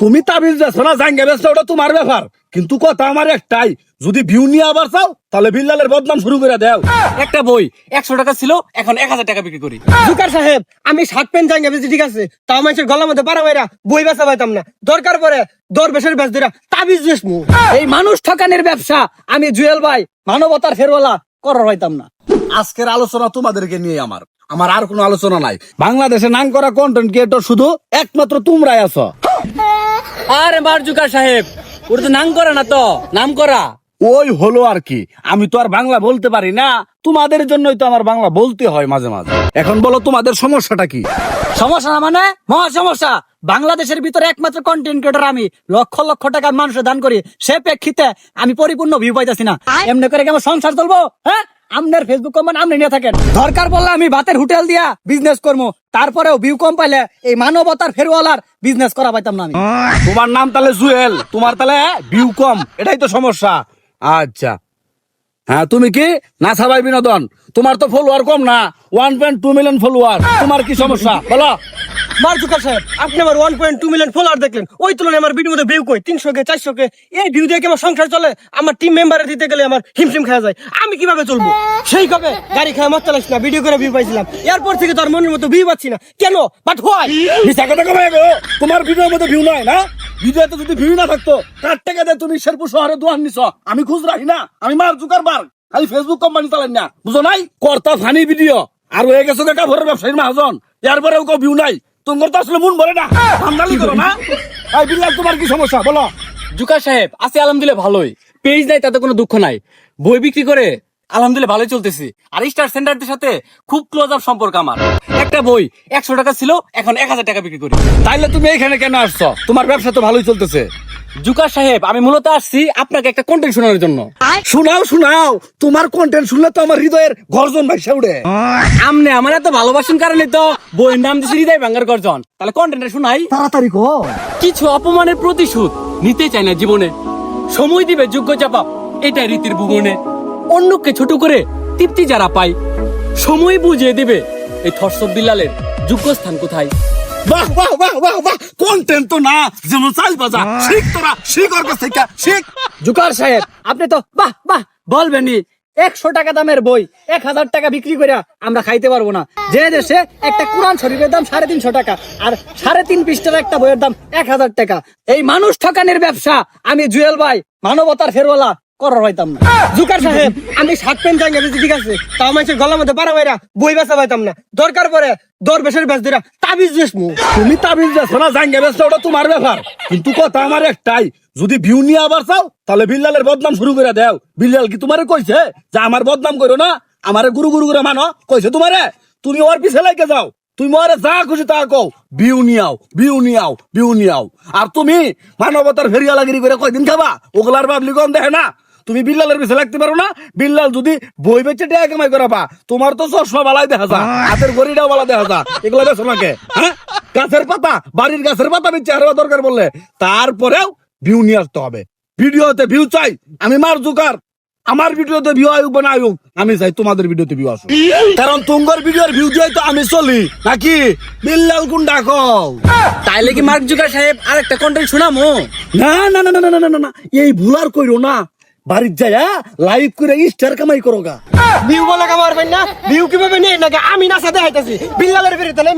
তুমি তাবিজ যাচ্ছ না জাঙ্গা বেচছো, ওটা তোমার ব্যাপার, কিন্তু কথা আমার একটাই, যদি ভিউ নিয়ে আবার চাও তাহলে বিল্লালের বদনাম শুরু করে দাও। একটা বই 100 টাকা ছিল, এখন 1000 টাকা বিক্রি করি। জুকার সাহেব, আমি শার্ট প্যান্ট জাঙ্গা বেচি ঠিক আছে, তাও মানুষের গলার মধ্যে পারা বাইরা বই বেচা পাইতাম না। দরকার পরে দরবেশের বেচ দিরা তাবিজ বেচমু। এই মানুষ ঠকানের ব্যবসা আমি জুয়েল ভাই মানবতার ফেরওয়ালা করার হইতাম না। আজকের আলোচনা তোমাদেরকে নিয়ে আমার আর কোনো আলোচনা নাই। বাংলাদেশে নাম করা কন্টেন্ট ক্রিয়েটর শুধু একমাত্র তোমরাই আছো। আরে মার জুকার সাহেব, ওটা তো নাম করা না, তো নাম করা। ওই হলো আর কি, আমি তো আর বাংলা বলতে পারি না, তোমাদের জন্যই তো আমার বাংলা বলতে হয় মাঝে মাঝে। এখন বলো তোমাদের সমস্যাটা কি? সমস্যা না মানে মহা সমস্যা। বাংলাদেশের ভিতরে একমাত্র কন্টেন্ট ক্রিয়েটর আমি, লক্ষ লক্ষ টাকা মানুষের দান করি, সে প্রেক্ষিতে আমি পরিপূর্ণ ভিউ পাইতাছি না। এমনি করে কি আমার সংসার চলবো? হ্যাঁ, আপনার ফেসবুক কমেন্ট আপনি নিয়ে থাকেন, দরকার পড়লে আমি ভাতের হোটেল দিয়া বিজনেস করবো, তারপরেও ভিউ কম পাইলে এই মানবতার ফেরওয়ালার বিজনেস করা পাইতাম না আমি। তোমার নাম তাহলে জুয়েল, তোমার তাহলে ভিউ কম, এটাই তো সমস্যা। আচ্ছা হ্যাঁ, তুমি কি নাসা ভাই বিনোদন, তোমার তো ফলোয়ার কম না, 1.2 মিলিয়ন ফলোয়ার, তোমার কি সমস্যা বলো? মার জুকার সাহেব, আপনি আমার 1.2 মিলিয়ন ফলোয়ার দেখলেন, ওই তুলনায় আমার ভিডিও মধ্যে ভিউ কই 300 কে 400 কে। এই ভিউ দিয়ে কি আমার সংসার চলে? আমার টিম মেম্বারে দিতে গেলে আমার হিমশিম খাওয়া যায়, আমি কিভাবে চলবো? সেই কবে গাড়ি খাওয়া মত চালাইছি না, ভিডিও করে ভিউ পাইছিলাম, এরপর থেকে তোর মনের মতো ভিউ পাচ্ছি না কেন? But why? মিছা কথা কবে গো? তোমার ভিডিওর মধ্যে ভিউ নাই না? ভিডিওতে যদি ভিউ না থাকতো, কার টাকা দিয়ে তুমি শেরপুর শহরে দোয়ান নিছ? আমি খুঁজ রাখি না, আমি মার জুকারবার্গ, খালি ফেসবুক কোম্পানি চালাই না, বুঝো নাই? কর্তা ফানি ভিডিও আর হয়ে গেছো কাপড়ের ব্যবসায়ীর মহাজন, এরপরেও কেউ ভিউ নাই, তোমার তো আসলে মন ভরে না, ধান্দালি করো না। এই বিল্লাল, তোমার কি সমস্যা বলো? জুকার সাহেব, আছে আলহামদুলিল্লাহ ভালোই, পেজ নাই তাতে কোনো দুঃখ নাই, বই বিক্রি করে আলহামদুলিল্লাহ ভালোই চলতেছি। আর স্টার সেন্টারদের সাথে খুব ক্লোজ আপ সম্পর্ক আমার। একটা বই 100 টাকা ছিল, এখন 1000 টাকা বিক্রি করি। তাইলে তুমি এখানে কেন আসছো? তোমার ব্যবসা তো ভালোই চলতেছে। জুকার সাহেব, আমি মূলত আসছি আপনাকে একটা কন্টেন্ট শোনানোর জন্য। শোনাও শোনাও, তোমার কন্টেন্ট শুনলে তো আমার হৃদয়ের গর্জন ভাইসা উঠে। আমনে আমার এত ভালোবাসেন কারণে তো বইয়ের নাম দিয়েছি হৃদয় ভাঙ্গার গর্জন। তাহলে কন্টেন্টটা শোনাই। তাড়াতাড়ি কো। কিছু অপমানের প্রতিশোধ নিতে চায় না জীবনে, সময় দিবে যোগ্য জবাব, এটাই রীতির ভুবনে। অন্যকে ছোট করে তৃপ্তি যারা পায়, সময় বুঝিয়ে দিবে এই থরসব বিল্লালের যোগ্য স্থান কোথায়। বাহ বাহ বাহ বাহ বাহ, কন্টেন্ট তো না যেমন চাল বাজা, শিখ তোরা, শিখ ওর কাছ থেকে শিখ। জুকার সাহেব, আপনি তো বাহ বাহ বলবেনই। 100 টাকা দামের বই 1000 টাকা বিক্রি করে আমরা খাইতে পারবো না, যে দেশে একটা কোরআন শরীফের দাম 350 টাকা আর 3.5 পৃষ্ঠার একটা বইয়ের দাম 1000 টাকা। এই মানুষ ঠকানের ব্যবসা আমি জুয়েল ভাই মানবতার ফেরওয়ালা করার হইতাম না। জুকার সাহেব, আমি শার্ট প্যান্ট জাঙ্গা বেচি ঠিক আছে, তাও মানুষের গলার মধ্যে পারা বাইরা বই বেচা পাইতাম না। দরকার পরে দরবেশের বেচ দিরা তাবিজ বেচমু। তুমি তাবিজ যাচ্ছ না জাঙ্গা বেচছো, ওটা তোমার ব্যাপার, কিন্তু কথা আমার একটাই, যদি ভিউ নিয়ে আবার চাও তাহলে বিল্লালের বদনাম শুরু করে দাও। বিল্লাল কি তোমারে কইছে যে আমার বদনাম করো না, আমারে গুরু গুরু করে মানো? কইছে তোমারে? তুমি ওর পিছে লাগে যাও, তুমি ওরে যা খুশি তা কও, ভিউ নিয়াও ভিউ নিয়াও ভিউ নিয়াও। আর তুমি মানবতার ফেরিয়ালাগিরি করে কয়দিন খাবা? ওগুলার পাবলিকন দেখে না। তুমি বিল্লালের পিছে লাগতে পারো না? বিল্লাল যদি বই বেচে টাকা কামাই করাবা, তোমার তো চশমা বালাই দেখা যা, হাতের ঘড়িটাও বালা দেখা যা, এগুলো বেছো নাকি? হ্যাঁ, গাছের পাতা, বাড়ির গাছের পাতা বেচে আর দরকার বললে, তারপরেও ভিউ নিয়ে আসতে হবে। ভিডিওতে ভিউ চাই, আমি মার জুকার, আমার ভিডিওতে ভিউ আয়ুক বা না আয়ুক, আমি চাই তোমাদের ভিডিওতে ভিউ আসুক, কারণ তোমার ভিডিওর ভিউ দিয়ে তো আমি চলি নাকি? বিল্লাল কোন ডাকো? তাইলে কি মার্ক জুকার সাহেব আর একটা কন্টেন্ট শোনামো? না না না না না না না না, এই ভুল আর কইরো না, বাড়ির যায়া লাইভ করে স্টার কামাই করো গা। ভিউ বলে কামার পাই না, ভিউ কিভাবে নিয়ে নাকি আমি নাচা দেখাইতেছি বিল্লালের বেরিয়ে তাহলে